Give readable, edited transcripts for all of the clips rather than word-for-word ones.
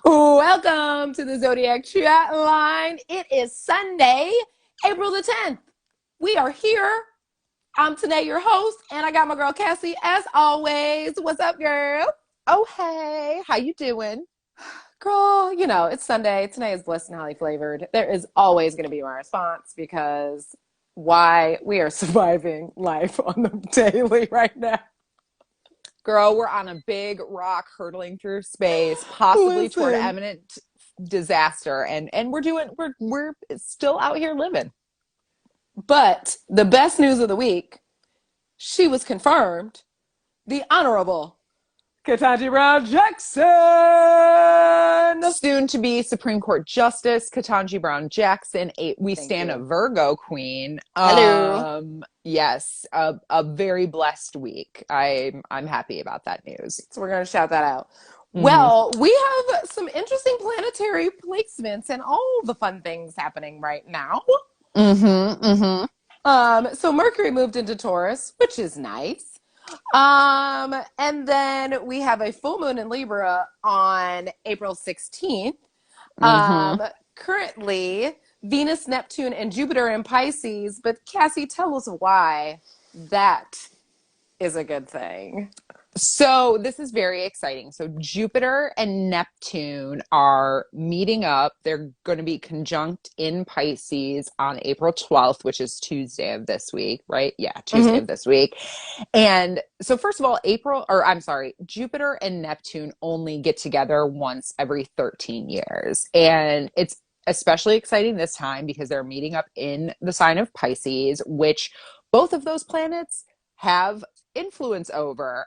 Welcome to the Zodiac Chatline. It is Sunday, April the 10th. We are here. I'm Tennah, your host, and I got my girl Cassie as always. What's up, girl? Oh, hey, how you doing? Girl, you know, it's Sunday. Tennah is blessed and highly flavored. There is always going to be my response because why we are surviving life on the daily right now. Girl, we're on a big rock hurtling through space, possibly toward Listen, imminent disaster, and we're still out here living. but the best news of the week, she was confirmed the Honorable Ketanji Brown Jackson. Soon to be Supreme Court Justice Ketanji Brown Jackson, we Thank stand a you. Virgo queen. Hello. Yes, a very blessed week. I'm happy about that news. So we're going to shout that out. Mm-hmm. Well, we have some interesting planetary placements and all the fun things happening right now. Mm-hmm. Mm-hmm. So Mercury moved into Taurus, which is nice. And then we have a full moon in Libra on April 16th. Mm-hmm. Currently, Venus, Neptune, and Jupiter in Pisces. But Cassie, tell us why that is a good thing. So this is very exciting. So Jupiter and Neptune are meeting up. They're going to be conjunct in Pisces on April 12th, which is Tuesday of this week, right? Yeah, Tuesday of this week. And so first of all, Jupiter and Neptune only get together once every 13 years. And it's especially exciting this time because they're meeting up in the sign of Pisces, which both of those planets have influence over.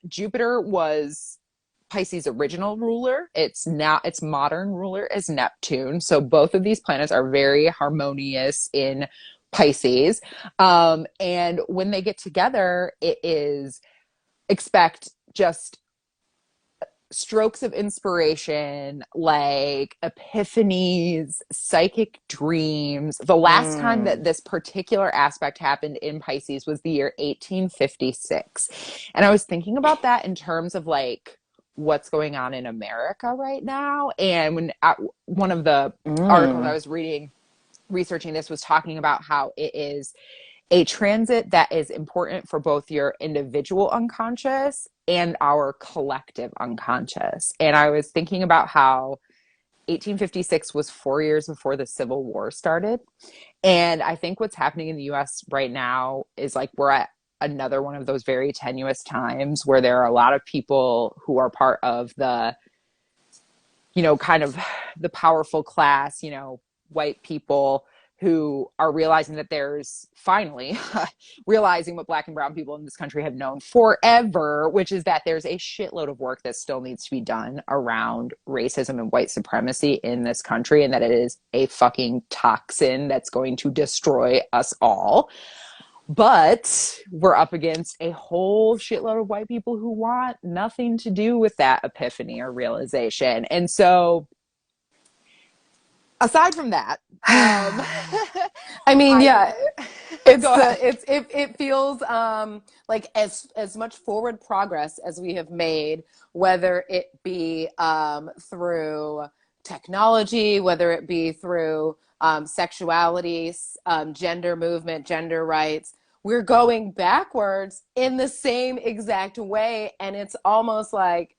Jupiter was Pisces' original ruler. Its modern ruler is Neptune. So both of these planets are very harmonious in Pisces. And when they get together, it is expect just strokes of inspiration, like epiphanies, psychic dreams. The last time that this particular aspect happened in Pisces was the year 1856. And I was thinking about that in terms of like what's going on in America right now. And when one of the articles I was researching this was talking about how it is a transit that is important for both your individual unconscious and our collective unconscious. And I was thinking about how 1856 was 4 years before the Civil War started. And I think what's happening in the US right now is like we're at another one of those very tenuous times where there are a lot of people who are part of the, kind of the powerful class, white people who are realizing that there's finally realizing what Black and brown people in this country have known forever, which is that there's a shitload of work that still needs to be done around racism and white supremacy in this country, and that it is a fucking toxin that's going to destroy us all. But we're up against a whole shitload of white people who want nothing to do with that epiphany or realization. And so aside from that, I mean, yeah, go ahead. it feels like as much forward progress as we have made, whether it be through technology, whether it be through sexuality, gender movement, gender rights. We're going backwards in the same exact way, and it's almost like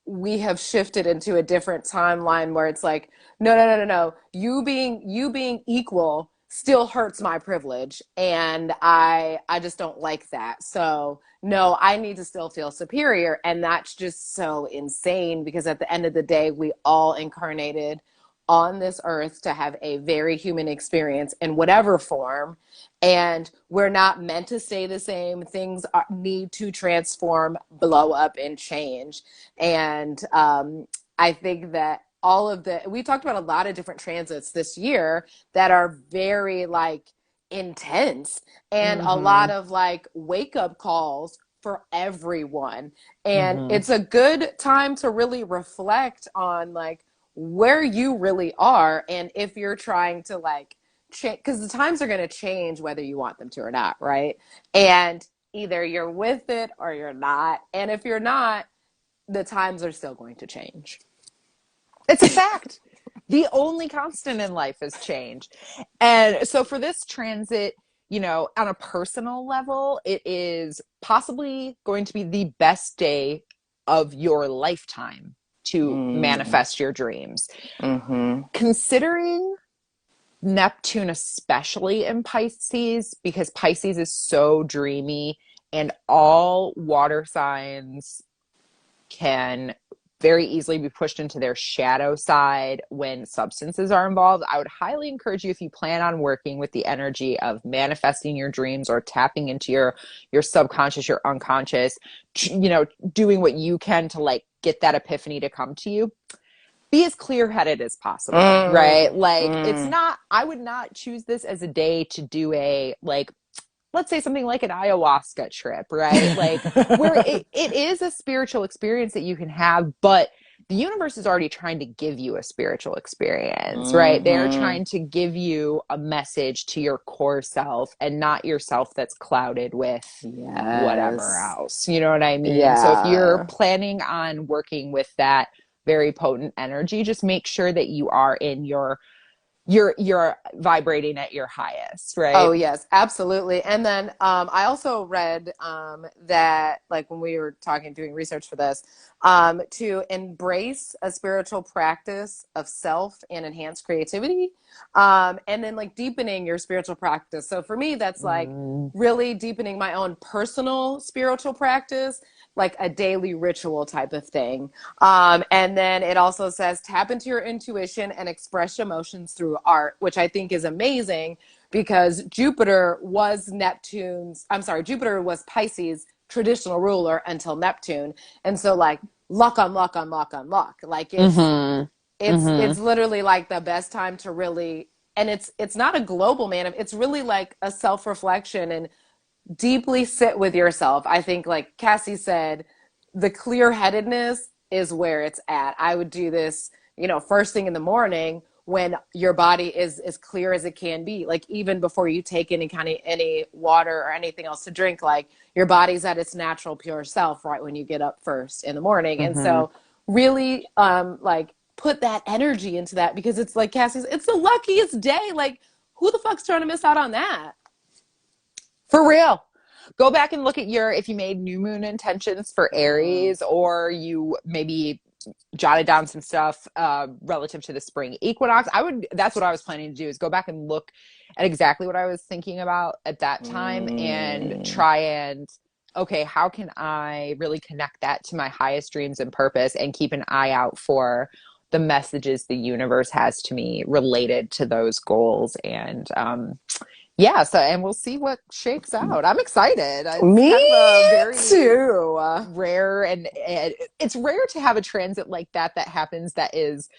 we have shifted into a different timeline where it's like, no. You being equal still hurts my privilege, and I just don't like that. So no, I need to still feel superior, and that's just so insane because at the end of the day, we all incarnated on this earth to have a very human experience in whatever form, and we're not meant to stay the same. Things need to transform, blow up, and change. And I think that we talked about a lot of different transits this year that are very like intense, and a lot Mm-hmm. of like wake up calls for everyone. And Mm-hmm. it's a good time to really reflect on like where you really are, and if you're trying to like change, because the times are going to change whether you want them to or not, right? And either you're with it or you're not. And if you're not, the times are still going to change. It's a fact. The only constant in life is change. And so for this transit, you know, on a personal level, it is possibly going to be the best day of your lifetime to manifest your dreams. Considering Neptune, especially in Pisces, because Pisces is so dreamy and all water signs can very easily be pushed into their shadow side when substances are involved. I would highly encourage you, if you plan on working with the energy of manifesting your dreams or tapping into your subconscious, your unconscious, you know, doing what you can to like get that epiphany to come to you, be as clear-headed as possible, right? Like it's not, I would not choose this as a day to do a, like, let's say something like an ayahuasca trip, right? Like where it is a spiritual experience that you can have, but the universe is already trying to give you a spiritual experience, right? They're trying to give you a message to your core self and not yourself that's clouded with whatever else. You know what I mean? Yeah. So if you're planning on working with that very potent energy, just make sure that you are in you're vibrating at your highest, right? Oh yes, absolutely. And then I also read that, like when we were doing research for this, to embrace a spiritual practice of self and enhance creativity, and then like deepening your spiritual practice. So for me, that's like really deepening my own personal spiritual practice, like a daily ritual type of thing. And then it also says tap into your intuition and express emotions through art, which I think is amazing because Jupiter was Pisces' traditional ruler until Neptune. And so like luck on luck on luck on luck. Like it's literally like the best time to really, and it's not a global it's really like a self-reflection and deeply sit with yourself. I think, like Cassie said, the clear-headedness is where it's at. I would do this, you know, first thing in the morning when your body is as clear as it can be. Like even before you take any water or anything else to drink, like your body's at its natural pure self right when you get up first in the morning. And so really like put that energy into that, because it's like Cassie's, it's the luckiest day. Like who the fuck's trying to miss out on that? For real. Go back and look at if you made new moon intentions for Aries, or you maybe jotted down some stuff relative to the spring equinox. That's what I was planning to do, is go back and look at exactly what I was thinking about at that time and try and, okay, how can I really connect that to my highest dreams and purpose, and keep an eye out for the messages the universe has to me related to those goals. And yeah, so, and we'll see what shakes out. I'm excited. It's Me kind of a very too. rare, and it's rare to have a transit like that happens that is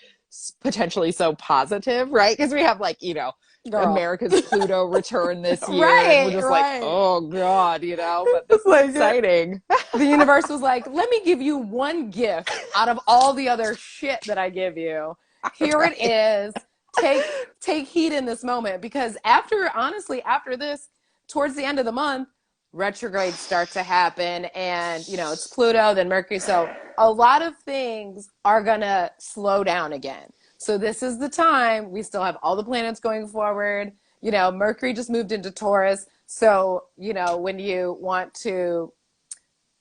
potentially so positive, right? Because we have, like, you know, America's Pluto return this year, and we're just like, oh God, you know, but this is exciting. The universe was like, let me give you one gift out of all the other shit that I give you. Here it is. Take heed in this moment, because after this, towards the end of the month, retrogrades start to happen, and you know, it's Pluto, then Mercury, so a lot of things are gonna slow down again. So this is the time. We still have all the planets going forward. You know, Mercury just moved into Taurus, so you know, when you want to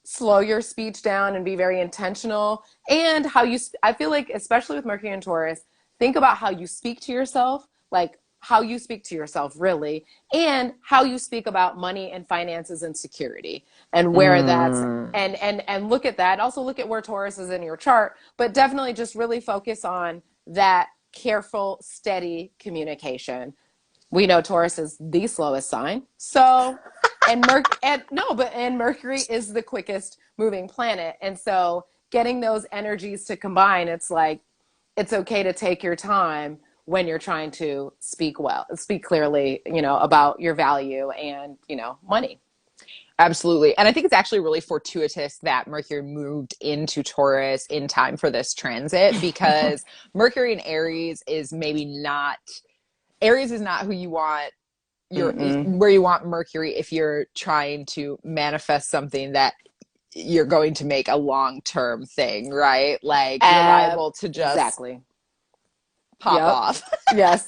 slow your speech down and be very intentional, and I feel like, especially with Mercury and Taurus, think about how you speak to yourself, like how you speak to yourself really, and how you speak about money and finances and security, and where that's, and look at that. Also look at where Taurus is in your chart, but definitely just really focus on that careful, steady communication. We know Taurus is the slowest sign. So, and Mercury is the quickest moving planet. And so getting those energies to combine, it's like, it's okay to take your time when you're trying to speak clearly, you know, about your value and, you know, money. Absolutely. And I think it's actually really fortuitous that Mercury moved into Taurus in time for this transit, because Mercury in Aries is not who you want where you want Mercury if you're trying to manifest something that you're going to make a long-term thing, right? Like you're liable to just pop off. Yes.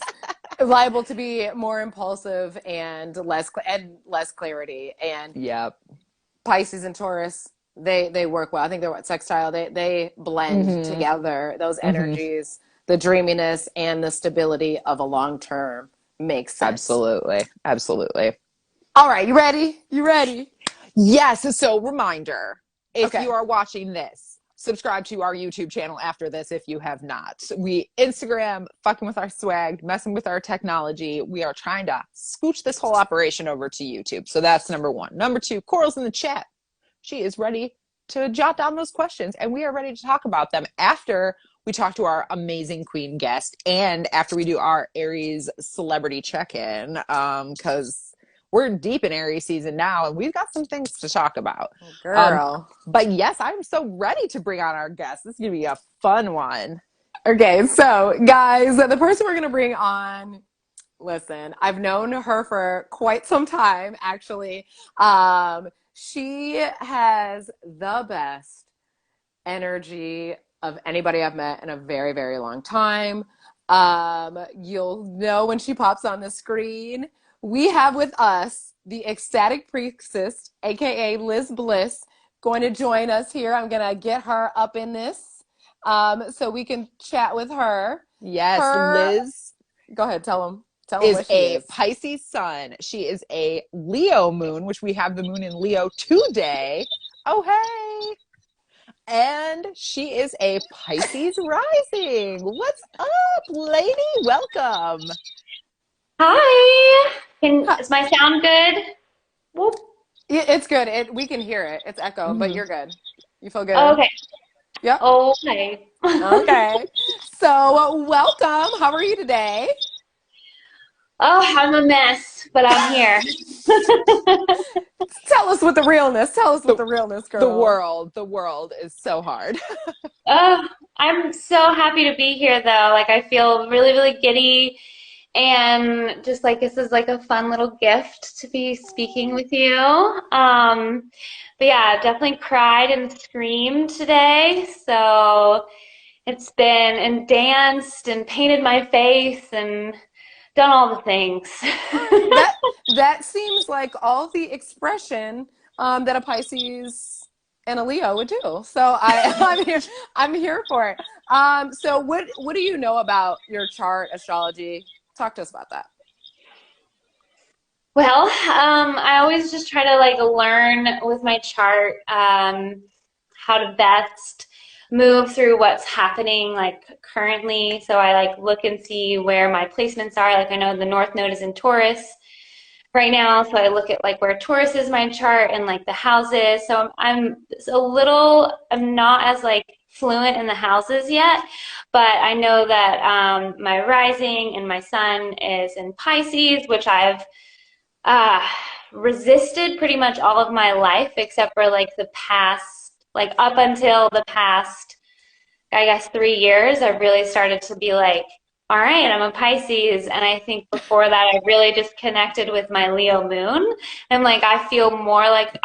Liable to be more impulsive and less clarity. And Yep. Pisces and Taurus, they work well. I think they're what sextile. They blend together. Those energies, the dreaminess and the stability of a long term makes sense. Absolutely. All right, you ready? Yes. So reminder, if Okay. you are watching this, subscribe to our YouTube channel after this if you have not. We Instagram, fucking with our swag, messing with our technology. We are trying to scooch this whole operation over to YouTube. So that's number one. Number two, Coral's in the chat. She is ready to jot down those questions, and we are ready to talk about them after we talk to our amazing queen guest and after we do our Aries celebrity check-in, because we're deep in Aries season now, and we've got some things to talk about. Girl. But yes, I'm so ready to bring on our guest. This is going to be a fun one. Okay, so guys, the person we're going to bring on, listen, I've known her for quite some time, actually. She has the best energy of anybody I've met in a very, very long time. You'll know when she pops on the screen. We have with us the ecstatic priestess, aka Liz Bliss, going to join us here. I'm gonna get her up in this, so we can chat with her. Yes, Liz. Go ahead, tell them Is what she a is. Pisces sun. She is a Leo moon, which we have the moon in Leo today. Oh, hey. And she is a Pisces rising. What's up, lady? Welcome. Hi. Is my sound good? Whoop. It's good. We can hear it. It's echo, but you're good. You feel good? Okay. Yep. Okay. Okay. So, welcome. How are you today? Oh, I'm a mess, but I'm here. Tell us with the realness. Girl. The world is so hard. I'm so happy to be here, though. Like, I feel really, really giddy. And just like this is like a fun little gift to be speaking with you. But yeah, definitely cried and screamed today. So it's been and danced and painted my face and done all the things. That seems like all the expression that a Pisces and a Leo would do. So I'm here for it. So what do you know about your chart, astrology? Talk to us about that. Well, I always just try to like learn with my chart how to best move through what's happening like currently. So I like look and see where my placements are. Like I know the North Node is in Taurus right now, so I look at like where Taurus is my chart and like the houses. So I'm not as like fluent in the houses yet, but I know that my rising and my sun is in Pisces, which I've resisted pretty much all of my life except for like the past, like up until the past, I guess 3 years. I've really started to be like, all right, I'm a Pisces. And I think before that, I really just connected with my Leo moon. And like, I felt more like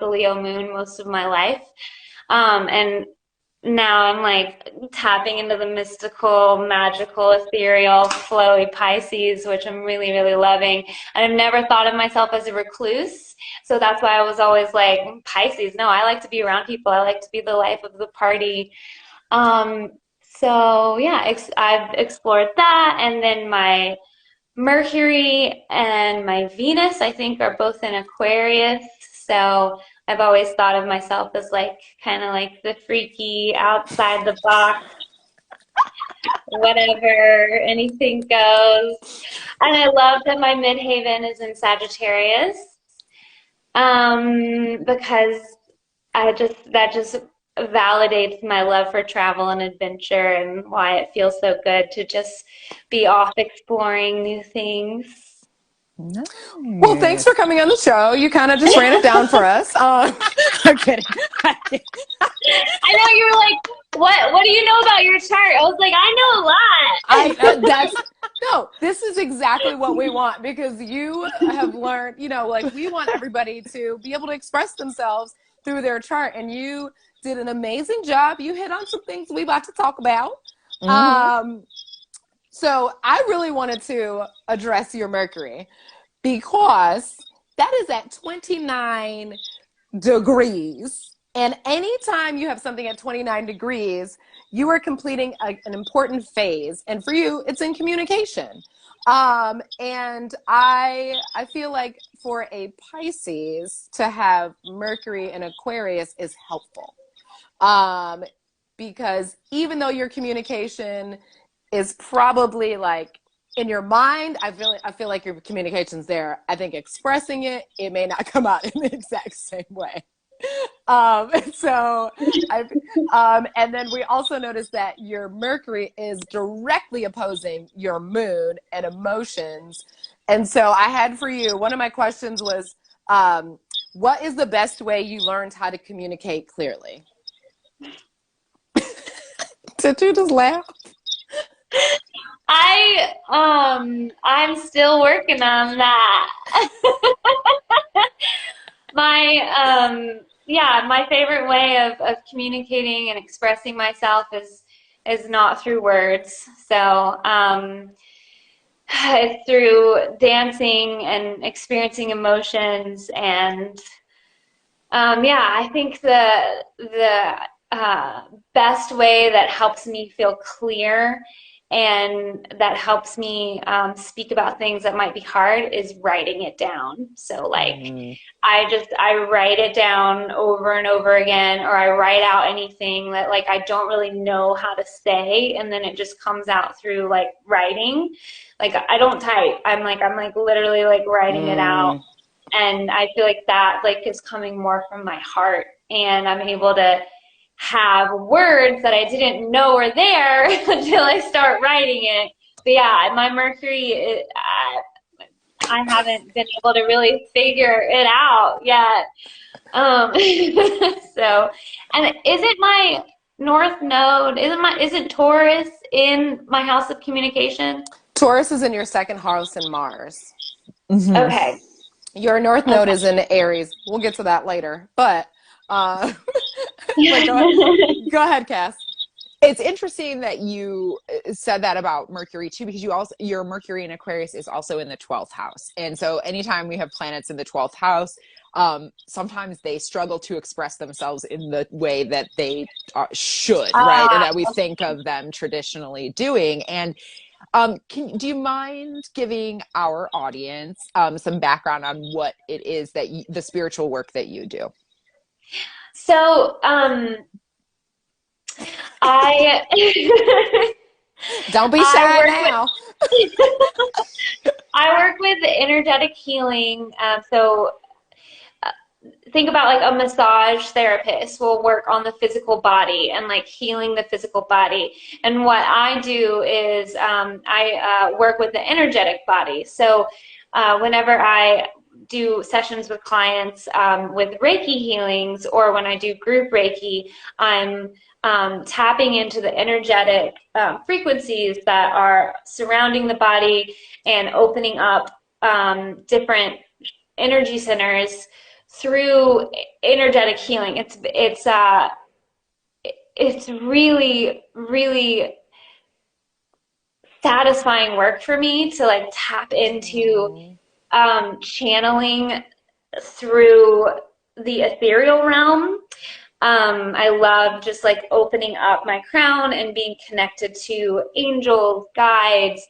a Leo moon most of my life. And now I'm like tapping into the mystical, magical, ethereal, flowy Pisces, which I'm really, really loving. And I've never thought of myself as a recluse. So that's why I was always like, Pisces, no, I like to be around people. I like to be the life of the party. So yeah, I've explored that. And then my Mercury and my Venus, I think, are both in Aquarius. So I've always thought of myself as like kind of like the freaky, outside the box, whatever, anything goes. And I love that my midhaven is in Sagittarius, because that just validates my love for travel and adventure and why it feels so good to just be off exploring new things. Nice. Well, thanks for coming on the show. You kind of just ran it down for us. I'm kidding. I know you were like, what do you know about your chart? I was like, I know a lot. No, this is exactly what we want, because you have learned, like we want everybody to be able to express themselves through their chart, and you did an amazing job. You hit on some things we about to talk about. So I really wanted to address your Mercury because that is at 29 degrees. And anytime you have something at 29 degrees, you are completing an important phase. And for you, it's in communication. And I feel like for a Pisces to have Mercury in Aquarius is helpful. Because even though your communication is probably like in your mind, I feel like your communication's there. I think expressing it may not come out in the exact same way. So and then we also noticed that your Mercury is directly opposing your moon and emotions. And so I had for you, one of my questions was, what is the best way you learned how to communicate clearly? Did you just laugh? I'm still working on that. My favorite way of communicating and expressing myself is not through words. So it's through dancing and experiencing emotions, and I think the best way that helps me feel clear and that helps me speak about things that might be hard is writing it down. So like I write it down over and over again, or I write out anything that like I don't really know how to say, and then it just comes out through like writing. Like I don't type. I'm like literally like writing it out. And I feel like that like is coming more from my heart, and I'm able to have words that I didn't know were there until I start writing it. But yeah, my Mercury, I haven't been able to really figure it out yet. So, and isn't my North Node, isn't Taurus in my house of communication? Taurus is in your second house in Mars. Mm-hmm. Okay. Your North Node is in Aries. We'll get to that later. But go ahead, Cass. It's interesting that you said that about Mercury too, because your Mercury in Aquarius is also in the 12th house. And so anytime we have planets in the 12th house, sometimes they struggle to express themselves in the way that they should, right? And that we think of them traditionally doing. And do you mind giving our audience some background on what it is that the spiritual work that you do? So, I don't be shy now. I work with energetic healing. Think about like a massage therapist will work on the physical body and like healing the physical body. And what I do is I work with the energetic body. So whenever I do sessions with clients with Reiki healings, or when I do group Reiki, I'm tapping into the energetic frequencies that are surrounding the body and opening up different energy centers through energetic healing. It's really, really satisfying work for me to like tap into channeling through the ethereal realm. I love just like opening up my crown and being connected to angels, guides,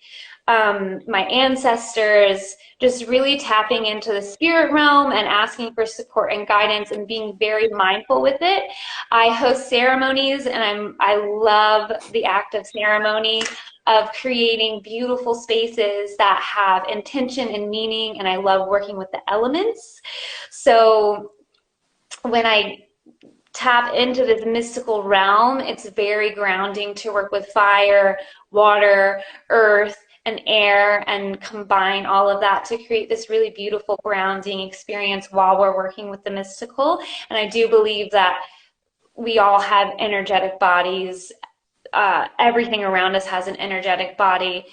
my ancestors, just really tapping into the spirit realm and asking for support and guidance and being very mindful with it. I host ceremonies, and I love the act of ceremony, of creating beautiful spaces that have intention and meaning, and I love working with the elements. So when I tap into this mystical realm, it's very grounding to work with fire, water, earth, and air, and combine all of that to create this really beautiful grounding experience while we're working with the mystical. And I do believe that we all have energetic bodies. Everything around us has an energetic body,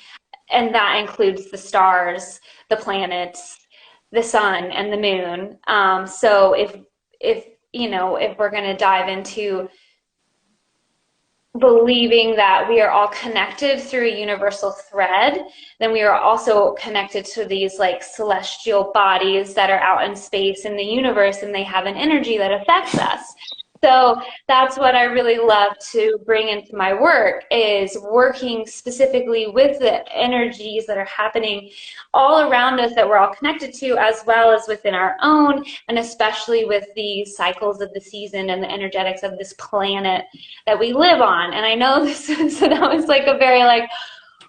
and that includes the stars, the planets, the sun, and the moon. So if we're going to dive into believing that we are all connected through a universal thread, then we are also connected to these like celestial bodies that are out in space in the universe, and they have an energy that affects us. So that's what I really love to bring into my work, is working specifically with the energies that are happening all around us that we're all connected to, as well as within our own, and especially with the cycles of the season and the energetics of this planet that we live on. And I know this so that was like a very like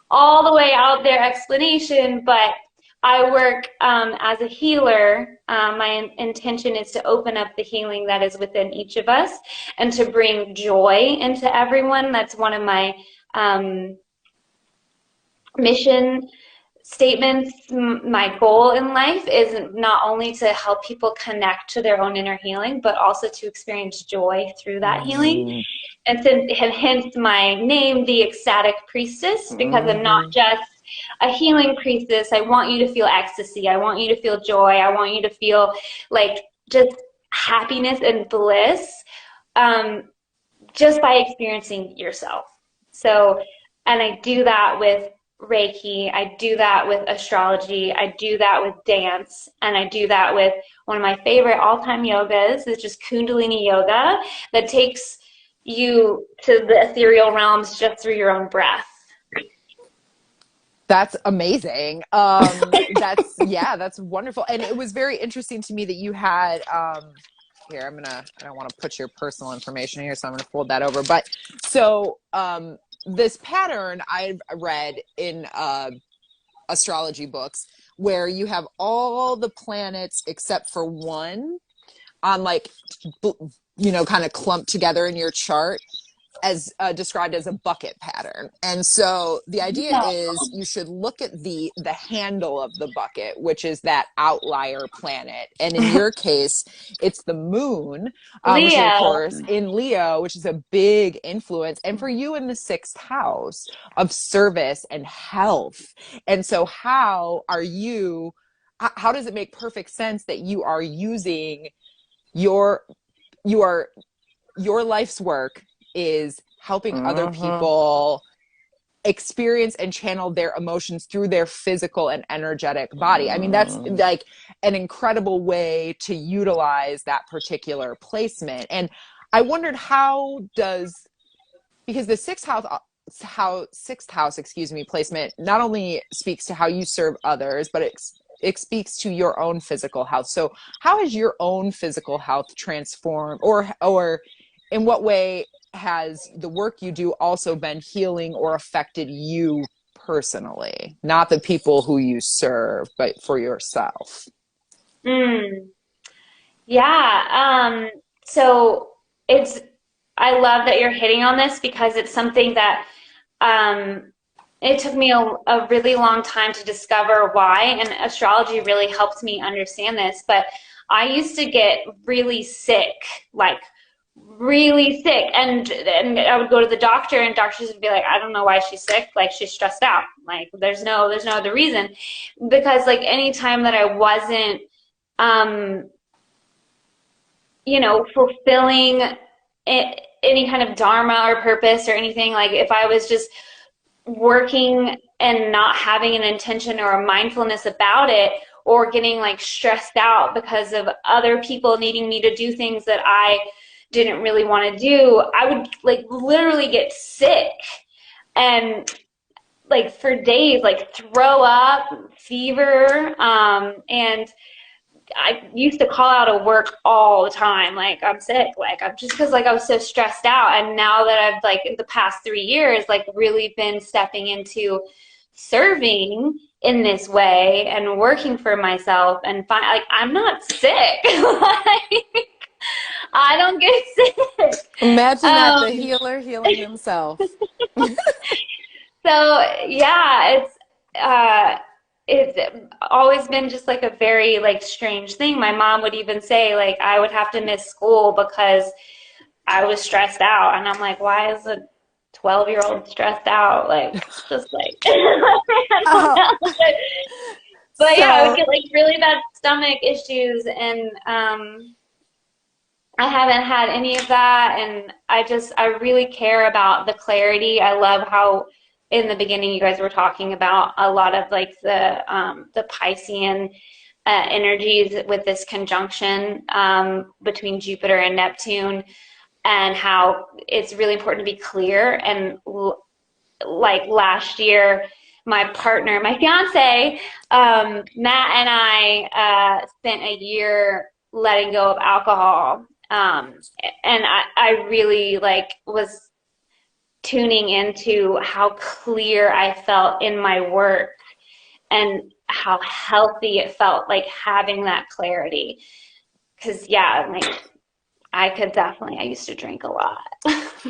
all the way out there explanation, but I work as a healer. My intention is to open up the healing that is within each of us and to bring joy into everyone. That's one of my mission statements. My goal in life is not only to help people connect to their own inner healing, but also to experience joy through that healing. And hence my name, the Ecstatic Priestess, because I'm not just a healing priestess. I want you to feel ecstasy. I want you to feel joy. I want you to feel like just happiness and bliss just by experiencing yourself. So, and I do that with Reiki. I do that with astrology. I do that with dance. And I do that with one of my favorite all-time yogas, is just Kundalini yoga, that takes you to the ethereal realms just through your own breath. That's amazing. That's wonderful. And it was very interesting to me that you had, here, I don't want to put your personal information here, so I'm going to fold that over. But so, this pattern I've read in, astrology books, where you have all the planets except for one on like, kind of clumped together in your chart, as described as a bucket pattern. And so the idea is you should look at the handle of the bucket, which is that outlier planet. And in your case, it's the moon, which is, of course, in Leo, which is a big influence. And for you, in the 6th house of service and health. And so how does it make perfect sense that you are using your life's work is helping other people experience and channel their emotions through their physical and energetic body? I mean, that's like an incredible way to utilize that particular placement. And I wondered because the sixth house placement not only speaks to how you serve others, but it speaks to your own physical health. So how has your own physical health transformed, or in what way has the work you do also been healing or affected you personally? Not the people who you serve, but for yourself. Yeah. So I love that you're hitting on this, because it's something that it took me a really long time to discover why, and astrology really helped me understand this. But I used to get really sick, and I would go to the doctor, and doctors would be like, I don't know why she's sick, like she's stressed out, like there's no other reason. Because like anytime that I wasn't fulfilling any kind of dharma or purpose or anything, like if I was just working and not having an intention or a mindfulness about it, or getting like stressed out because of other people needing me to do things that I didn't really want to do, I would like literally get sick and like for days, like throw up, fever, and I used to call out of work all the time, like I'm sick, like I'm just because like I was so stressed out. And now that I've like in the past 3 years like really been stepping into serving in this way and working for myself, and like I'm not sick. Like, I don't get sick. Imagine that, the healer healing himself. So yeah, it's always been just like a very like strange thing. My mom would even say like I would have to miss school because I was stressed out, and I'm like, why is a 12-year-old stressed out? Like just like but yeah, I would get like really bad stomach issues, and I haven't had any of that, and I really care about the clarity. I love how in the beginning you guys were talking about a lot of like the Piscean energies with this conjunction between Jupiter and Neptune, and how it's really important to be clear. And like last year, my partner, my fiance, Matt, and I spent a year letting go of alcohol. And I really like was tuning into how clear I felt in my work and how healthy it felt, like having that clarity. Because yeah, like I used to drink a lot.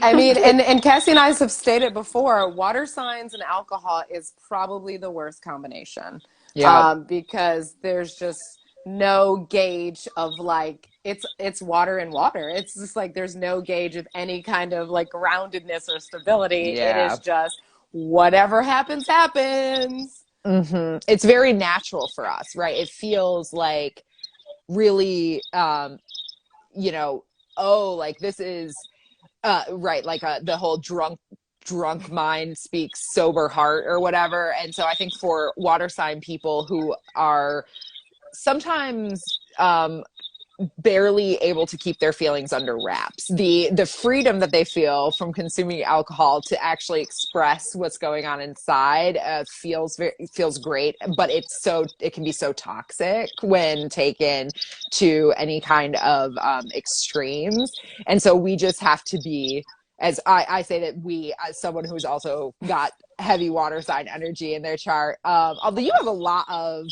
I mean, and Cassie and I have stated before, water signs and alcohol is probably the worst combination. Yeah. Because there's just no gauge of like, it's water and water. It's just like, there's no gauge of any kind of like groundedness or stability. Yeah. It is just whatever happens, happens. Mm-hmm. It's very natural for us, right? It feels like really, you know, oh, like this is right, like the whole drunk mind speaks sober heart or whatever. And so I think for water sign people who are sometimes barely able to keep their feelings under wraps, the freedom that they feel from consuming alcohol to actually express what's going on inside feels great, but it can be so toxic when taken to any kind of extremes. And so we just have to be, as I say that we, as someone who's also got heavy water sign energy in their chart, although you have a lot of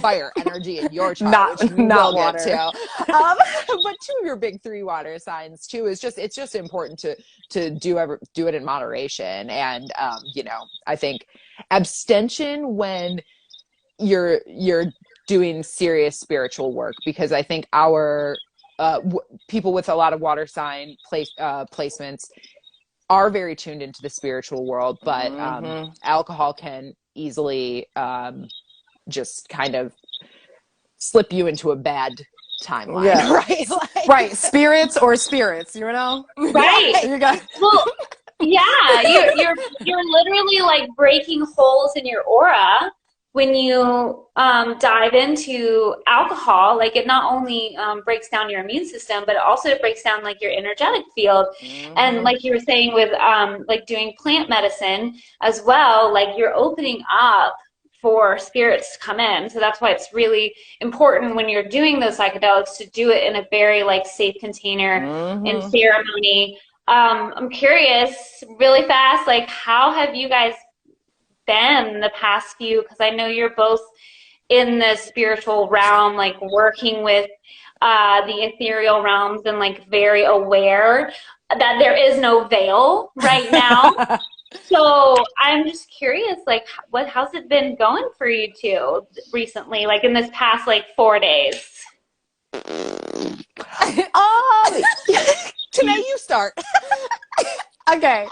fire energy in your chart, which we will get to. But two of your big three water signs too it's just important to do it in moderation. And you know, I think abstention when you're doing serious spiritual work, because I think our people with a lot of water sign placements are very tuned into the spiritual world, but alcohol can easily just kind of slip you into a bad timeline. Yeah. Right? Like, right. Spirits, you know? Right. You got well, yeah, you're literally like breaking holes in your aura when you dive into alcohol. Like it not only breaks down your immune system, but also it breaks down like your energetic field. And like you were saying with like doing plant medicine as well, like you're opening up for spirits to come in. So that's why it's really important when you're doing those psychedelics to do it in a very like safe container in ceremony. I'm curious really fast, like how have you guys been the past few, because I know you're both in the spiritual realm, like working with the ethereal realms and like very aware that there is no veil right now. So I'm just curious, like how's it been going for you two recently, like in this past like 4 days? Tonight you start. Okay.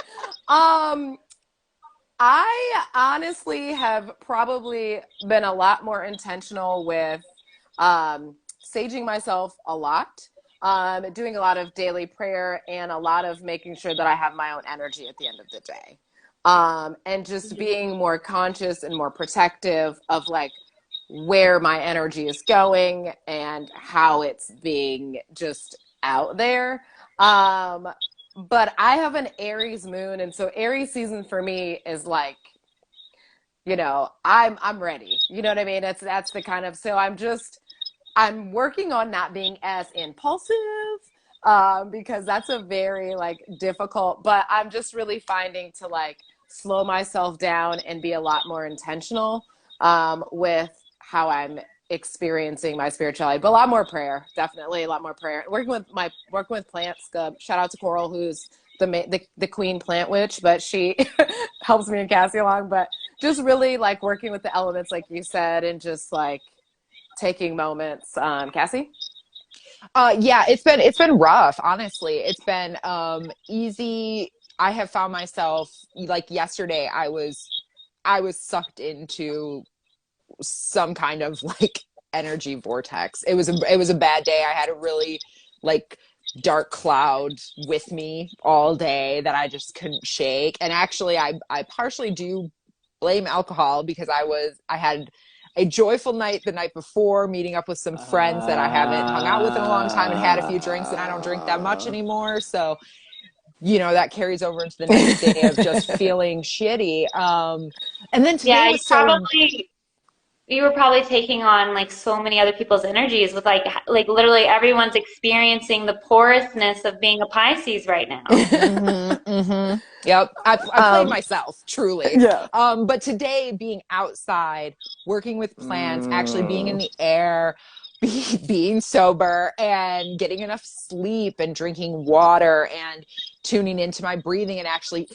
I honestly have probably been a lot more intentional with saging myself a lot, doing a lot of daily prayer, and a lot of making sure that I have my own energy at the end of the day. And just being more conscious and more protective of like where my energy is going and how it's being just out there. But I have an Aries moon, and so Aries season for me is like, you know, I'm ready. You know what I mean? That's the kind of, so I'm working on not being as impulsive, because that's a very like difficult, but I'm just really finding to like slow myself down and be a lot more intentional with how I'm experiencing my spirituality, but a lot more prayer, definitely a lot more prayer. Working with plants. Shout out to Coral, who's the queen plant witch, but she helps me and Cassie along. But just really like working with the elements, like you said, and just like taking moments. Cassie? Yeah, it's been rough. Honestly, it's been easy. I have found myself like yesterday. I was sucked into some kind of like energy vortex. It was a bad day. I had a really like dark cloud with me all day that I just couldn't shake. And actually, I partially do blame alcohol because I had a joyful night the night before, meeting up with some friends that I haven't hung out with in a long time, and had a few drinks, and I don't drink that much anymore. So, that carries over into the next day of just feeling shitty. And then today was you were probably taking on like so many other people's energies with like literally everyone's experiencing the porousness of being a Pisces right now. Yep. I played myself, truly. Yeah. But today, being outside, working with plants, actually being in the air, being sober and getting enough sleep and drinking water and tuning into my breathing and actually,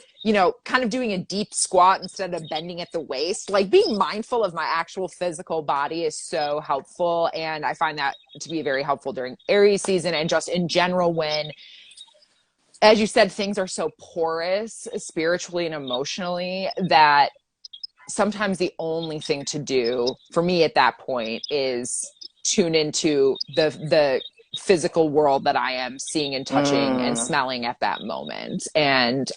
kind of doing a deep squat instead of bending at the waist, like being mindful of my actual physical body is so helpful. And I find that to be very helpful during Aries season and just in general when, as you said, things are so porous spiritually and emotionally that sometimes the only thing to do for me at that point is tune into the physical world that I am seeing and touching and smelling at that moment. And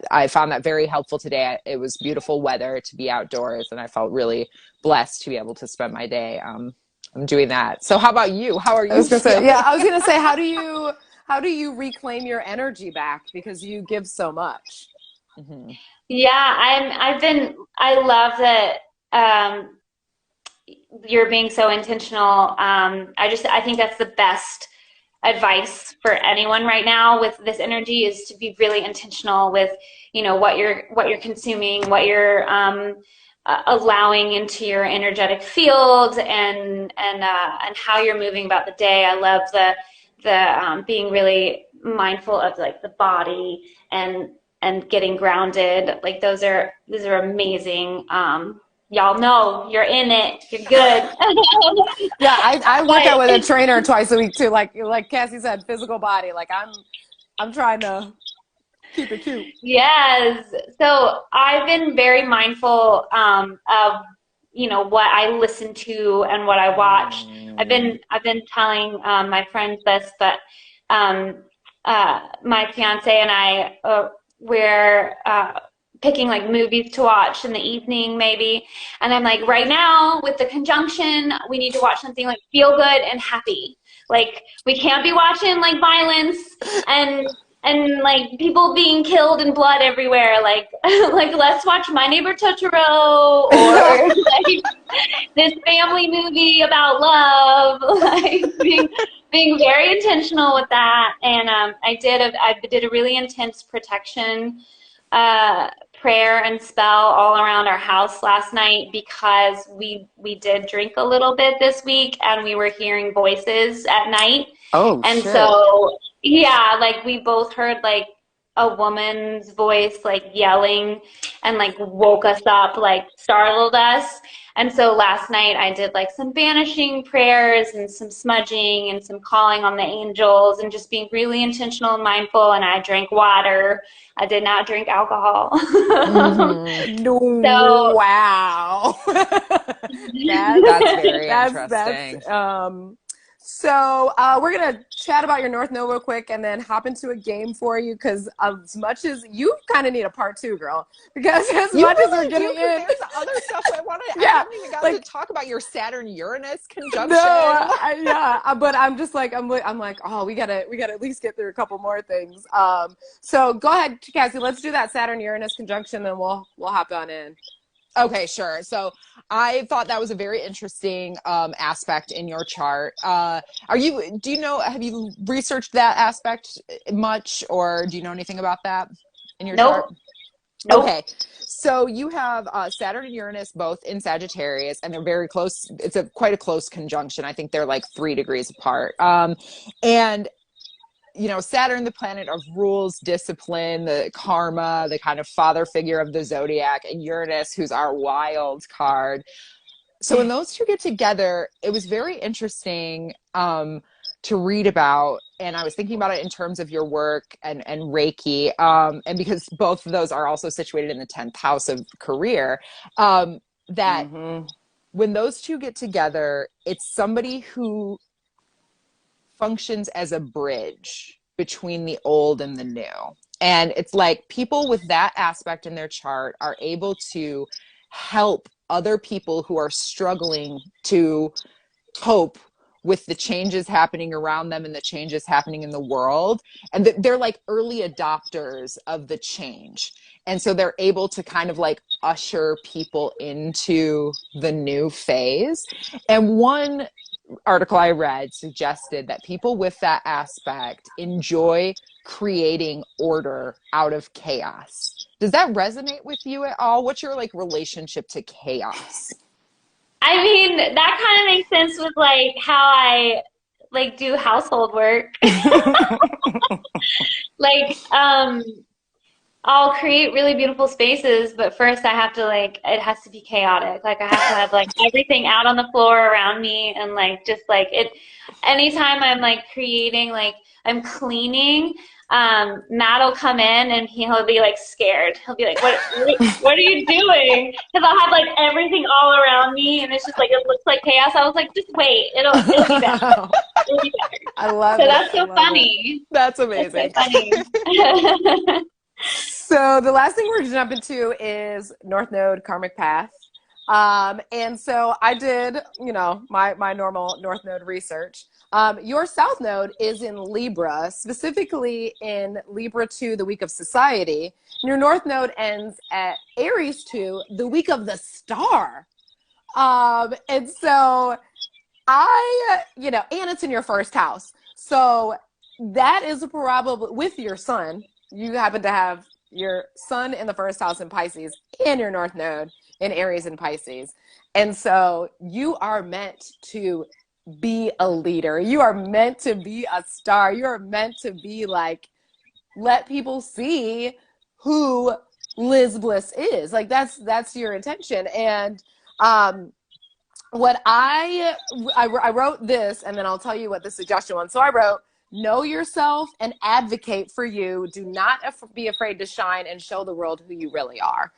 I found that very helpful today. It was beautiful weather to be outdoors, and I felt really blessed to be able to spend my day I'm doing that. So how about you? How are you? I was gonna say, how do you reclaim your energy back, because you give so much? Yeah, I love that you're being so intentional. I think that's the best advice for anyone right now with this energy, is to be really intentional with, what you're consuming, what you're allowing into your energetic field, and how you're moving about the day. I love the being really mindful of like the body and getting grounded. Like those are amazing. Y'all know you're in it. You're good. Yeah, I work out with a trainer twice a week too. Like Cassie said, physical body. Like I'm trying to keep it cute. Yes. So I've been very mindful of what I listen to and what I watch. I've been telling my friends this, but my fiance and I we're picking like movies to watch in the evening maybe, and I'm like, right now with the conjunction we need to watch something like feel good and happy. Like we can't be watching like violence and like people being killed and blood everywhere. Like let's watch My Neighbor Totoro or like this family movie about love. Like being very intentional with that. And I did a really intense protection prayer and spell all around our house last night, because we did drink a little bit this week and we were hearing voices at night. Oh, and shit. So yeah, like we both heard like a woman's voice like yelling and like woke us up, like startled us. And so last night I did like some banishing prayers and some smudging and some calling on the angels and just being really intentional and mindful. And I drank water. I did not drink alcohol. No, So, wow. That's very interesting. So we're going to chat about your North Node real quick and then hop into a game for you, because as much as you kind of need a part two, girl, because as much as we're getting in. There's other stuff I want to, yeah, I haven't even got to talk about your Saturn-Uranus conjunction. No, but I'm just like, I'm like, oh, we gotta at least get through a couple more things. So go ahead, Cassie, let's do that Saturn-Uranus conjunction, then we'll hop on in. Okay, sure. So I thought that was a very interesting aspect in your chart. Have you researched that aspect much, or do you know anything about that in your chart? Nope. Okay. So you have Saturn and Uranus both in Sagittarius, and they're very close. It's quite a close conjunction. I think they're like 3 degrees apart. And Saturn, the planet of rules, discipline, the karma, the kind of father figure of the zodiac, and Uranus, who's our wild card. So when those two get together, it was very interesting to read about. And I was thinking about it in terms of your work and Reiki. And because both of those are also situated in the 10th house of career, that when those two get together, it's somebody who functions as a bridge between the old and the new. And it's like people with that aspect in their chart are able to help other people who are struggling to cope with the changes happening around them and the changes happening in the world. And they're like early adopters of the change. And so they're able to kind of like usher people into the new phase. And one article I read suggested that people with that aspect enjoy creating order out of chaos. Does that resonate with you at all? What's your like relationship to chaos? I mean, that kind of makes sense with like how I like do household work. Like, I'll create really beautiful spaces, but first I have to like, it has to be chaotic. Like I have to have like everything out on the floor around me and like, just like it, anytime I'm like creating, like I'm cleaning, Matt will come in and he'll be like scared. He'll be like, what are you doing? Because I'll have like everything all around me and it's just like, it looks like chaos. I was like, just wait, it'll be better. It'll be better. I love it. So that's so funny. That's amazing. That's so funny. So the last thing we're going to jump into is North Node karmic path. And so I did, you know, my normal North Node research. Your South Node is in Libra, specifically in Libra 2, the week of society. And your North Node ends at Aries 2, the week of the star. And so you know, and it's in your first house. So that is probably with your sun. You happen to have your sun in the first house in Pisces and your North Node in Aries and Pisces. And so you are meant to be a leader. You are meant to be a star. You are meant to be like, let people see who Liz Bliss is. Like that's your intention. And what I wrote this, and then I'll tell you what the suggestion was. So I wrote, know yourself and advocate for you. Do not be afraid to shine and show the world who you really are.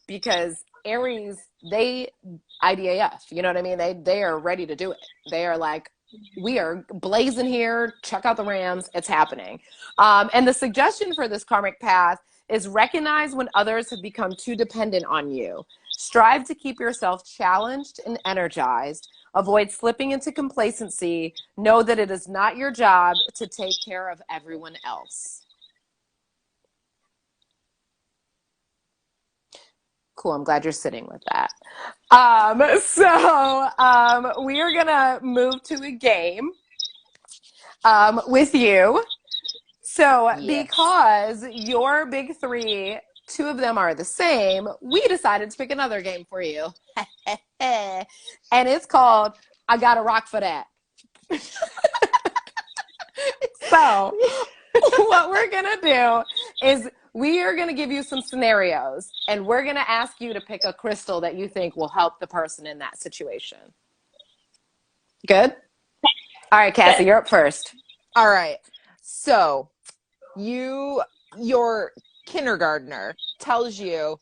Because Aries, they IDAF, you know what I mean? They are ready to do it. They are like, we are blazing here. Check out the Rams. It's happening. And the suggestion for this karmic path is recognize when others have become too dependent on you. Strive to keep yourself challenged and energized. Avoid slipping into complacency. Know that it is not your job to take care of everyone else. Cool. I'm glad you're sitting with that. We are going to move to a game with you. So yes. Because your big three, two of them are the same, we decided to pick another game for you. And it's called I Gotta Rock for That. So what we're going to do is we are going to give you some scenarios, and we're going to ask you to pick a crystal that you think will help the person in that situation. Good? All right, Cassie, you're up first. All right. So your kindergartner tells you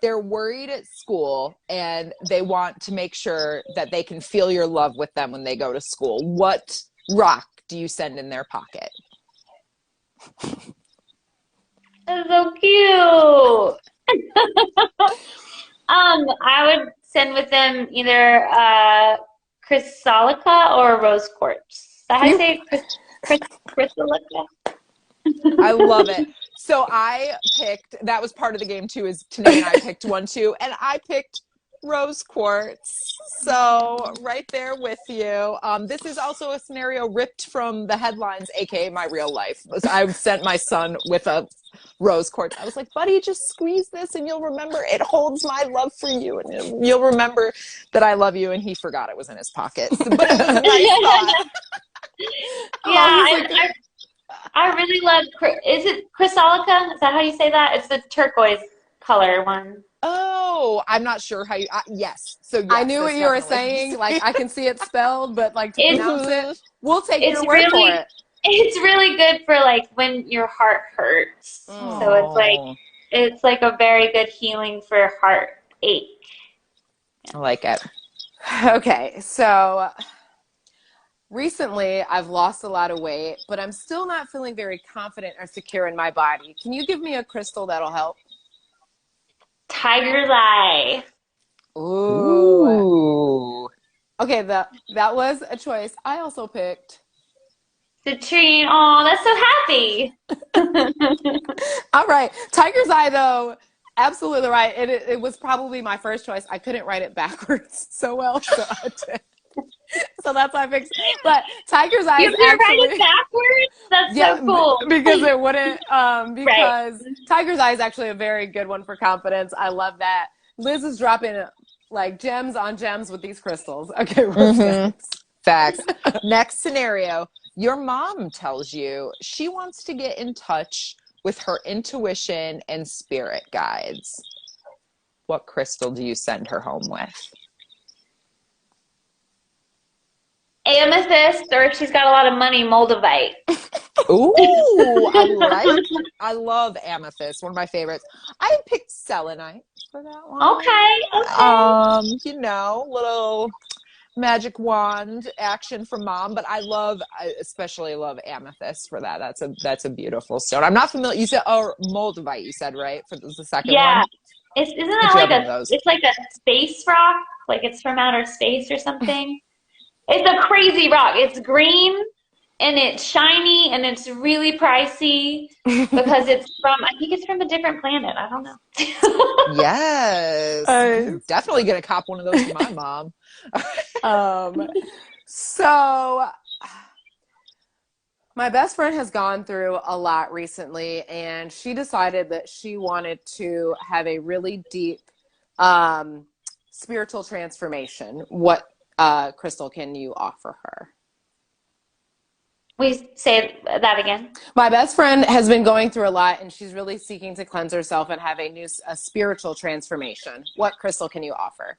they're worried at school and they want to make sure that they can feel your love with them when they go to school. What rock do you send in their pocket? That's so cute. I would send with them either Chrysolica or rose quartz. Is that how you say Chrysolica? I love it. So I picked, that was part of the game too, is Tennah and I picked one too, and I picked rose quartz. So right there with you. This is also a scenario ripped from the headlines, aka my real life. I sent my son with a rose quartz. I was like, buddy, just squeeze this and you'll remember it holds my love for you, and you'll remember that I love you. And he forgot it was in his pocket. But it was a nice thought. Yeah, I really love, is it Chrysolica? Is that how you say that? It's the turquoise color one. Oh, I'm not sure how you, yes. So yes, I knew what you were saying. Like, I can see it spelled, but like to pronounce it, we'll take your word for it. It's really good for like when your heart hurts. Oh. So it's like a very good healing for heartache. I like it. Okay, so recently I've lost a lot of weight, but I'm still not feeling very confident or secure in my body. Can you give me a crystal that'll help? Tiger's eye. Ooh. Ooh. Okay, that was a choice I also picked. Citrine. Oh, that's so happy. All right. Tiger's eye, though, absolutely right. It was probably my first choice. I couldn't write it backwards so well, so I did. So that's why I fixed it. But Tiger's eye You is can write actually, it backwards? That's yeah, so cool. because it wouldn't, Right. because Tiger's eye is actually a very good one for confidence. I love that. Liz is dropping like gems on gems with these crystals. Okay, what's next? Facts. Next scenario. Your mom tells you she wants to get in touch with her intuition and spirit guides. What crystal do you send her home with? Amethyst, or if she's got a lot of money, moldavite. Ooh, I love amethyst, one of my favorites. I picked selenite for that one. Okay. You know, little magic wand action from mom, but I especially love amethyst for that. That's a beautiful stone. I'm not familiar. You said, moldavite, you said, right? For the second Yeah. one? Isn't that like it's like a space rock? Like it's from outer space or something? It's a crazy rock. It's green and it's shiny and it's really pricey because I think it's from a different planet. I don't know. Yes. I'm definitely going to cop one of those for my mom. So my best friend has gone through a lot recently, and she decided that she wanted to have a really deep spiritual transformation. What crystal can you offer her? We say that again. My best friend has been going through a lot, and she's really seeking to cleanse herself and have a spiritual transformation. What crystal can you offer?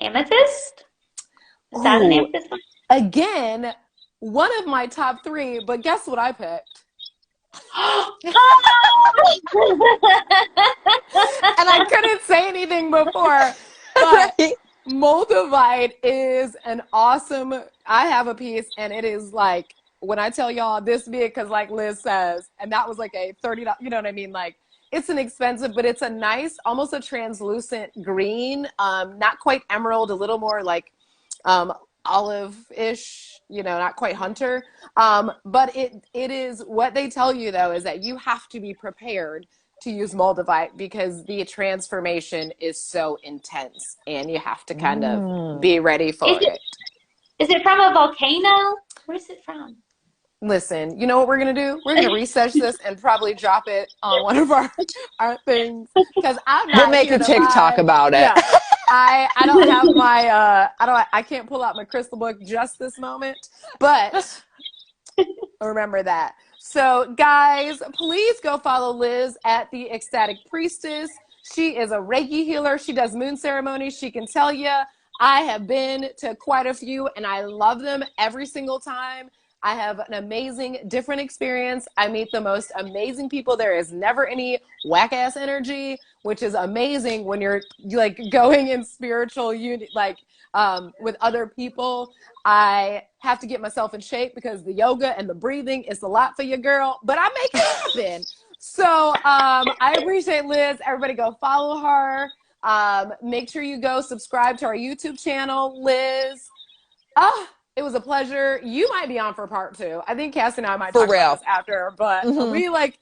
Amethyst? Is that an amethyst one? Again, one of my top 3, but guess what I picked? And I couldn't say anything before, but moldavite is an awesome, I have a piece, and it is like, when I tell y'all this big, because like Liz says, and that was like a $30, you know what I mean? Like, it's an expensive, but it's a nice, almost a translucent green, not quite emerald, a little more like olive-ish, you know, not quite hunter. But it is, what they tell you though is that you have to be prepared to use moldavite because the transformation is so intense and you have to kind of be ready for it. Is it from a volcano? Where is it from? Listen, you know what we're going to do? We're going to research this and probably drop it on one of our things because I'm not We'll make a TikTok about it. Yeah. I don't have my, I can't pull out my crystal book just this moment, but remember that. So guys, please go follow Liz at the Ecstatic Priestess. She is a Reiki healer. She does moon ceremonies. She can tell you, I have been to quite a few and I love them every single time. I have an amazing, different experience. I meet the most amazing people. There is never any whack-ass energy, which is amazing when you're like going in spiritual unity, like with other people. I have to get myself in shape because the yoga and the breathing is a lot for your girl, but I make it happen. So I appreciate Liz. Everybody go follow her. Make sure you go subscribe to our YouTube channel, Liz. It was a pleasure. You might be on for part 2. I think Cass and I might talk about this after, but we like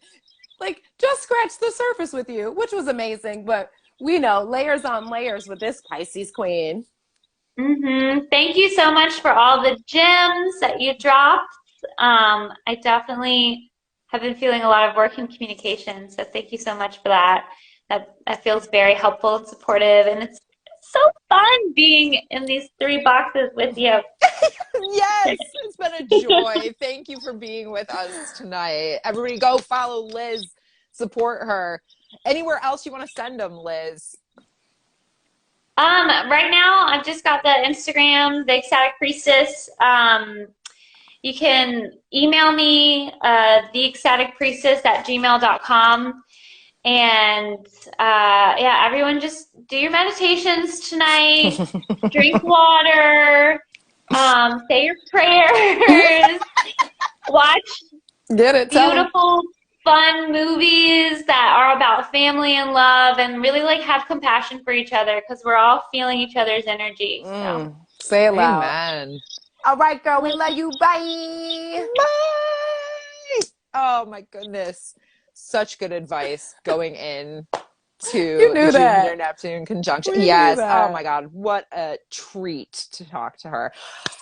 just scratched the surface with you, which was amazing. But we know layers on layers with this Pisces queen. Thank you so much for all the gems that you dropped. I definitely have been feeling a lot of work in communication, so thank you so much for that. That feels very helpful and supportive, and it's so fun being in these 3 boxes with you. Yes, it's been a joy. Thank you for being with us tonight. Everybody go follow Liz, support her. Anywhere else you want to send them, Liz? Right now I've just got the Instagram, the Ecstatic Priestess. You can email me, theecstaticpriestess@gmail.com. And yeah, everyone just do your meditations tonight, drink water, say your prayers, watch Get it? Tell 'em. beautiful, fun movies that are about family and love, and really like have compassion for each other because we're all feeling each other's energy. So Say it loud. Amen. All right, girl. We love you. Bye. Bye. Oh my goodness. Such good advice going in to knew that. Jupiter Neptune conjunction. We knew Yes. that. Oh my God. What a treat to talk to her.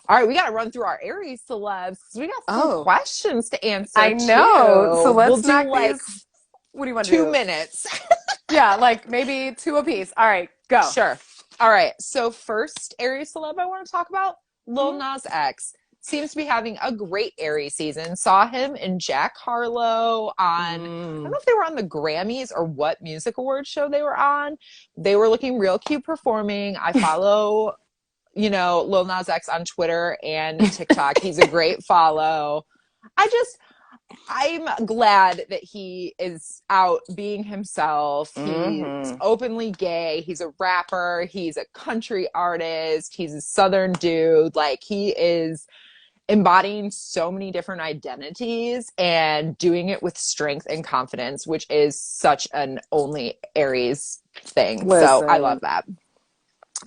All right, we got to run through our Aries celebs because we got some questions to answer. I know. Too. So let's we'll knock do like these. What do you want to do? 2 minutes. Yeah, like maybe 2 apiece. All right, go. Sure. All right. So first Aries celeb I want to talk about, Lil Nas X. Seems to be having a great Aries season. Saw him in Jack Harlow on, I don't know if they were on the Grammys or what music awards show they were on. They were looking real cute performing. I follow, Lil Nas X on Twitter and TikTok. He's a great follow. I'm glad that he is out being himself. He's openly gay. He's a rapper. He's a country artist. He's a Southern dude. Like, he is embodying so many different identities and doing it with strength and confidence, which is such an only Aries thing. Listen. So I love that.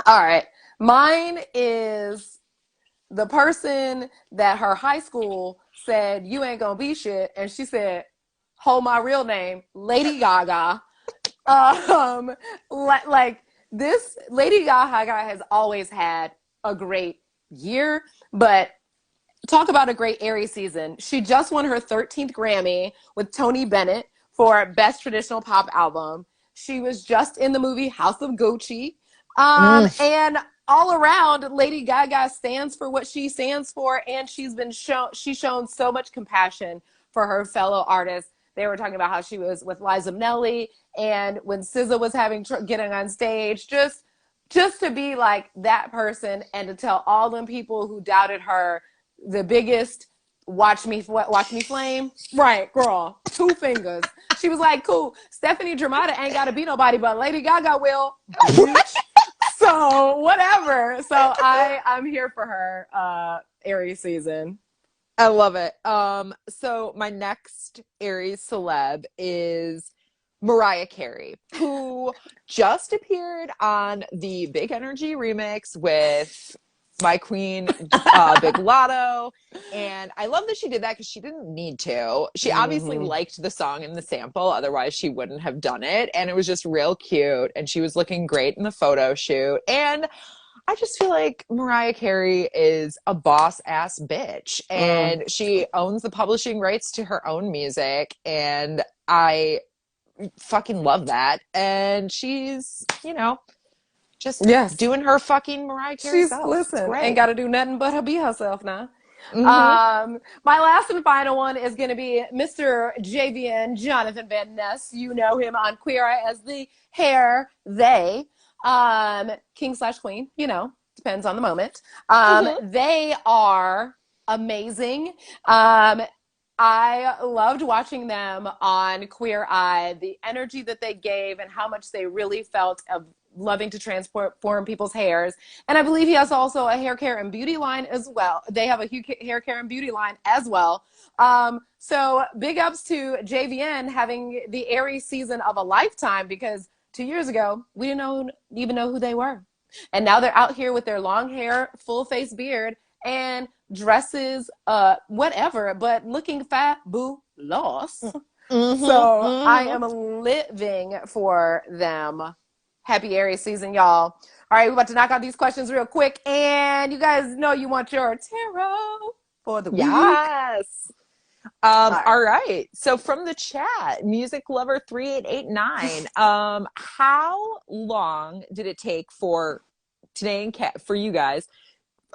All right. Mine is the person that her high school said, you ain't gonna be shit. And she said, hold my real name, Lady Gaga. Like this, Lady Gaga has always had a great year, but talk about a great Aries season. She just won her 13th Grammy with Tony Bennett for Best Traditional Pop Album. She was just in the movie House of Gucci. And all around, Lady Gaga stands for what she stands for, and she's shown so much compassion for her fellow artists. They were talking about how she was with Liza Minnelli, and when SZA was getting on stage, just to be like that person, and to tell all them people who doubted her, the biggest watch me flame, right, girl, 2 fingers. She was like, cool, Stephanie Dramata ain't gotta be nobody, but Lady Gaga will. So whatever. So I'm here for her Aries season. I love it. So my next Aries celeb is Mariah Carey, who just appeared on the Big Energy remix with my queen, Big Lotto. And I love that she did that because she didn't need to. She obviously liked the song and the sample, otherwise she wouldn't have done it. And it was just real cute. And she was looking great in the photo shoot. And I just feel like Mariah Carey is a boss ass bitch. And she owns the publishing rights to her own music. And I fucking love that. And she's, just doing her fucking Mariah Carey self. Listen, ain't got to do nothing but be herself now. My last and final one is going to be Mr. JVN, Jonathan Van Ness. You know him on Queer Eye as the hair they. King/queen, depends on the moment. They are amazing. I loved watching them on Queer Eye, the energy that they gave and how much they really felt of loving to transform people's hairs. And I believe he has also a hair care and beauty line as well. They have a hair care and beauty line as well. So big ups to JVN having the Aries season of a lifetime, because 2 years ago, we didn't even know who they were. And now they're out here with their long hair, full face beard, and dresses, whatever, but looking fabulous. So I am living for them. Happy Aries season, y'all. All right, we're about to knock out these questions real quick. And you guys know you want your tarot for the week. Yes. All right. So from the chat, Music Lover 3889, how long did it take for today and Kat, for you guys,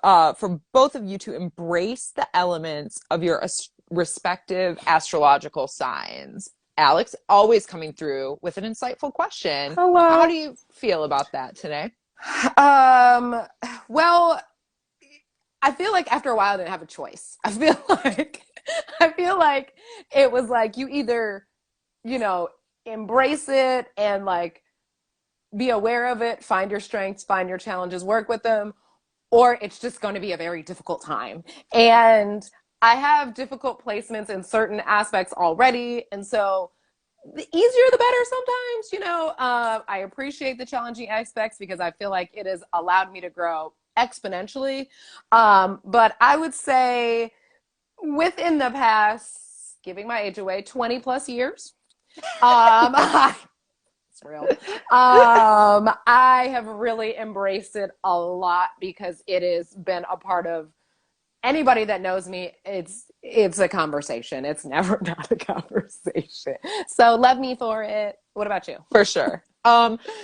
for both of you to embrace the elements of your respective astrological signs? Alex, always coming through with an insightful question. Hello. How do you feel about that today? Well, I feel like after a while I didn't have a choice. I feel like it was like you either, embrace it and like be aware of it, find your strengths, find your challenges, work with them, or it's just going to be a very difficult time. And I have difficult placements in certain aspects already. And so the easier the better sometimes, you know. I appreciate the challenging aspects because I feel like it has allowed me to grow exponentially. But I would say within the past, giving my age away, 20 plus years, it's real. I have really embraced it a lot because it has been a part of anybody that knows me. It's a conversation. It's never not a conversation. So love me for it. What about you? For sure.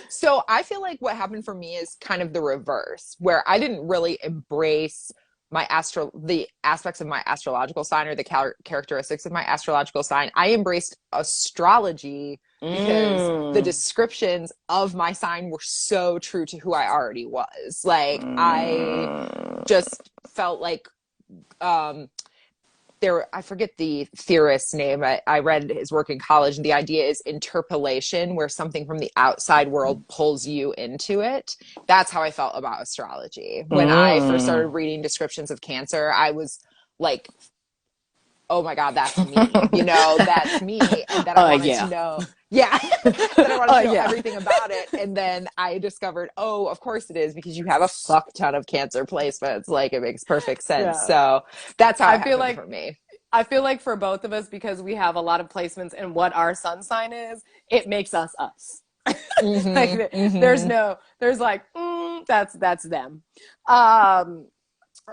So I feel like what happened for me is kind of the reverse, where I didn't really embrace the aspects of my astrological sign or the characteristics of my astrological sign. I embraced astrology because the descriptions of my sign were so true to who I already was. Like I just felt like I forget the theorist's name. I read his work in college, and the idea is interpolation, where something from the outside world pulls you into it. That's how I felt about astrology. When I first started reading descriptions of Cancer, I was like, oh my God, that's me. You know, that's me. And then I wanted to know. Yeah. Then I wanted to know everything about it. And then I discovered, oh, of course it is, because you have a fuck ton of Cancer placements. Like, it makes perfect sense. Yeah. So that's how I feel like for me. I feel like for both of us, because we have a lot of placements in what our sun sign is, it makes us us. Like, there's like, that's them.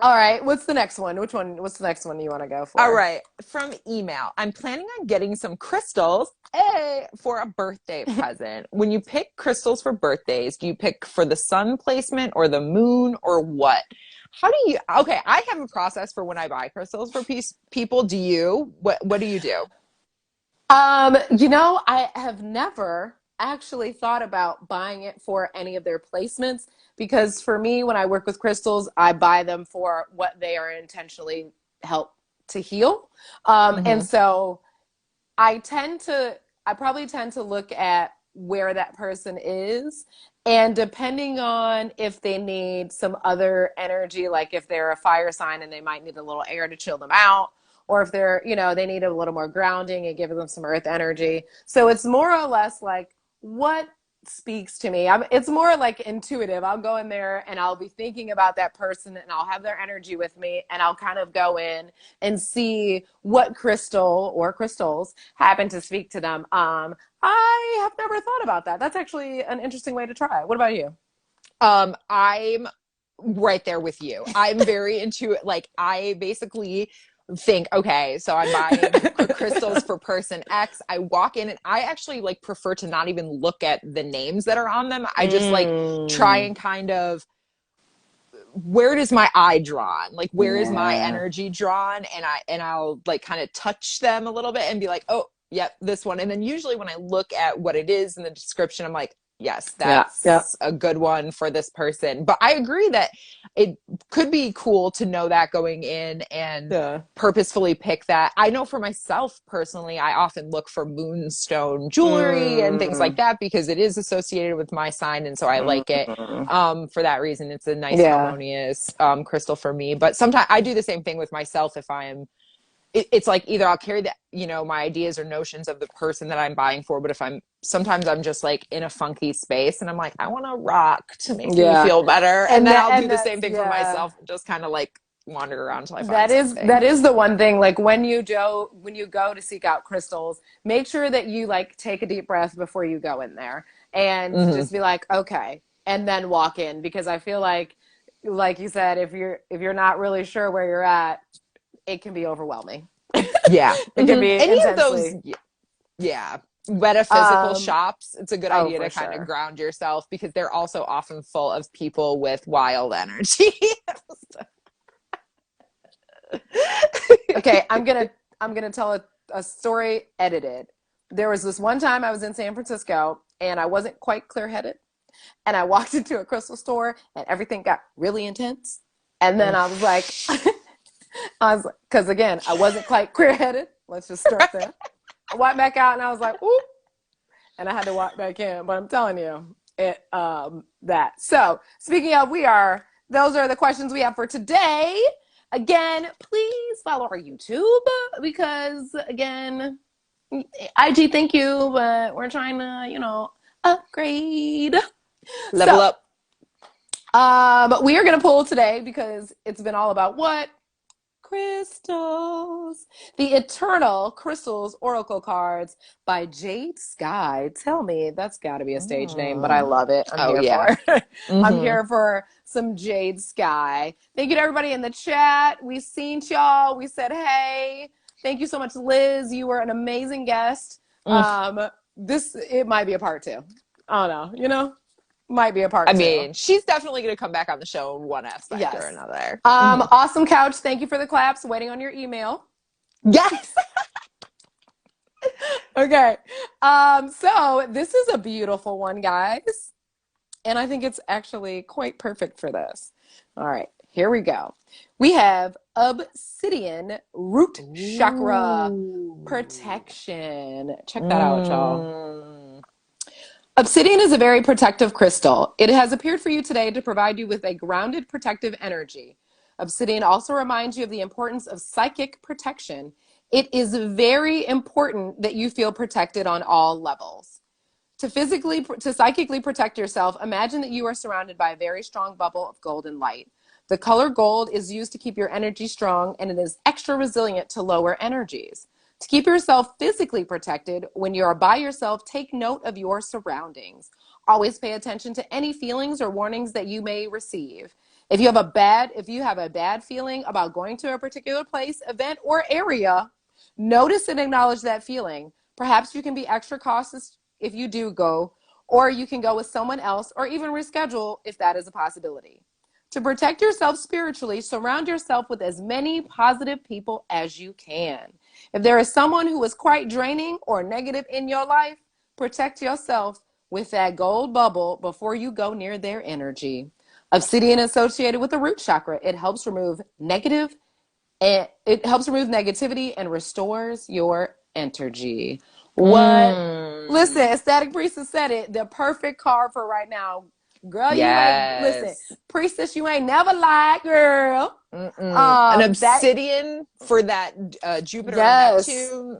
All right. What's the next one? What's the next one you want to go for? All right. From email. I'm planning on getting some crystals for a birthday present. When you pick crystals for birthdays, do you pick for the sun placement or the moon or what? Okay, I have a process for when I buy crystals for people. Do you? What do you do? You know, I have never actually thought about buying it for any of their placements, because for me, when I work with crystals, I buy them for what they are intentionally help to heal. And so I probably tend to look at where that person is, and depending on if they need some other energy, like if they're a fire sign and they might need a little air to chill them out, or if they're, you know, they need a little more grounding and give them some earth energy. So it's more or less like what speaks to me. It's more like intuitive. I'll go in there and I'll be thinking about that person, and I'll have their energy with me, and I'll kind of go in and see what crystal or crystals happen to speak to them. I have never thought about that. That's actually an interesting way to try. What about you? I'm right there with you. I'm very into it. Like, I basically think, okay, so I'm buying crystals for person X. I walk in and I actually like prefer to not even look at the names that are on them. I just like try and kind of, where does my eye drawn? Like, where is my energy drawn? And I'll like kind of touch them a little bit and be like, oh, yep, this one. And then usually when I look at what it is in the description, I'm like, yes, that's a good one for this person. But I agree that it could be cool to know that going in and purposefully pick that. I know for myself personally, I often look for moonstone jewelry and things like that because it is associated with my sign. And so I like it for that reason. It's a nice, harmonious crystal for me. But sometimes I do the same thing with myself if I'm it's like either I'll carry the, you know, my ideas or notions of the person that I'm buying for, but sometimes I'm just like in a funky space and I'm like, I want to rock to make me feel better. And then I'll do the same thing for myself, just kind of like wander around till I find something. That is the one thing, like when you go to seek out crystals, make sure that you like take a deep breath before you go in there and just be like, okay, and then walk in, because I feel like you said, if you're not really sure where you're at, it can be overwhelming. Yeah. It can be any intensely. of those metaphysical shops. It's a good idea to kind of ground yourself, because they're also often full of people with wild energy. Okay, I'm gonna tell a story edited. There was this one time I was in San Francisco and I wasn't quite clear-headed, and I walked into a crystal store and everything got really intense, and then I was like because again, I wasn't quite clear-headed. Let's just start there. I went back out and I was like, ooh. and I had to walk back in. But I'm telling you, that. So speaking of, those are the questions we have for today. Again, please follow our YouTube because, again, IG, thank you, but we're trying to, upgrade. Level up. But we are going to pull today because it's been all about what? Crystals. The Eternal Crystals Oracle Cards by Jade Sky. Tell me, that's got to be a stage name, but I love it. I'm here for it. I'm here for some Jade Sky. Thank you to everybody in the chat. We seen y'all. We said hey. Thank you so much, Liz. You were an amazing guest. It might be a part 2. I don't know. Might be a part 2. I mean, she's definitely going to come back on the show in one aspect or another. Awesome Couch. Thank you for the claps. Waiting on your email. Yes. Okay. So this is a beautiful one, guys. And I think it's actually quite perfect for this. All right, here we go. We have Obsidian Root Chakra Protection. Check that out, y'all. Obsidian is a very protective crystal. It has appeared for you today to provide you with a grounded, protective energy. Obsidian also reminds you of the importance of psychic protection. It is very important that you feel protected on all levels. To psychically protect yourself, imagine that you are surrounded by a very strong bubble of golden light. The color gold is used to keep your energy strong, and it is extra resilient to lower energies. To keep yourself physically protected, when you are by yourself, take note of your surroundings. Always pay attention to any feelings or warnings that you may receive. If you have a bad feeling about going to a particular place, event, or area, notice and acknowledge that feeling. Perhaps you can be extra cautious if you do go, or you can go with someone else, or even reschedule if that is a possibility. To protect yourself spiritually, surround yourself with as many positive people as you can. If there is someone who is quite draining or negative in your life, protect yourself with that gold bubble before you go near their energy. Obsidian is associated with the root chakra. It helps remove negativity and restores your energy. What? Listen, Ecstatic Priestess said it. The perfect card for right now. Girl, you ain't, listen, Priestess, you ain't never lied, girl. An obsidian for that Jupiter and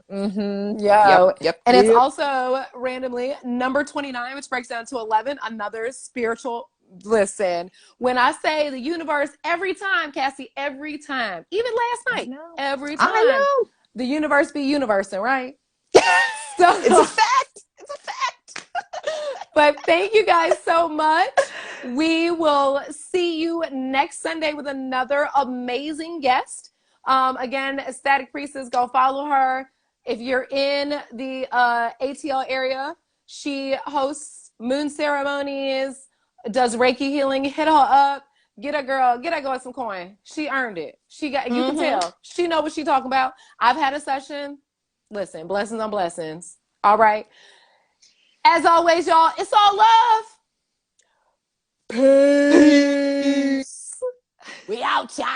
Neptune. Yep. It's also randomly number 29, which breaks down to 11, another spiritual. Listen, when I say the universe, every time, Cassie, every time, even last night, every time, the universe be universing, right? So it's a fact. It's a fact. But thank you guys so much. We will see you next Sunday with another amazing guest. Again, Ecstatic Priestess, go follow her. If you're in the ATL area, she hosts moon ceremonies, does Reiki healing. Hit her up. Get a girl some coin. She earned it. You can tell. She know what she talking about. I've had a session. Listen, blessings on blessings. All right. As always, y'all, it's all love. Peace. We out, y'all.